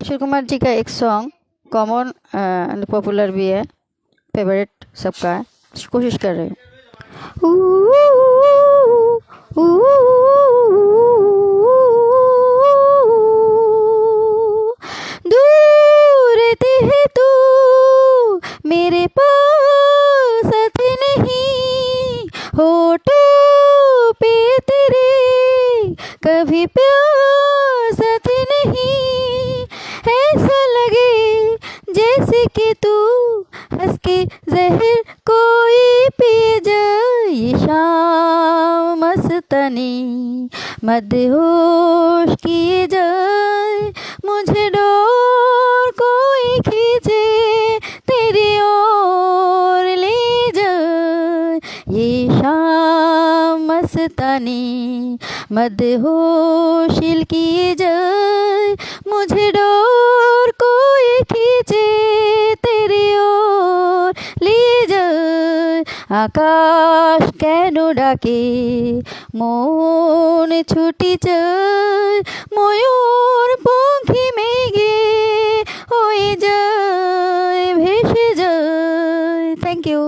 किशोर कुमार जी का एक song common and popular भी है, फेवरेट सबका है। कोशिश कर रही हूँ। दूर थे तू मेरे पास थे नहीं, होठों पे तेरे कभी प्यास थे नहीं। ऐसा लगे जैसे कि तू हंस के जहर कोई पी जाए। ये शाम मस्तानी मदहोश किए जाए, मुझे डोर कोई खींचे तेरी ओर ले जाए। ये शाम मस्तानी मदहोश किए जाए, मुझे डोर कोई खींचे तेरी ओर ले जाए। आकाश কেন ডাকে মন ছুটি চায়, ময়ূর পাখি মেঘে হয়ে যায় ভেসে যায়। Thank you.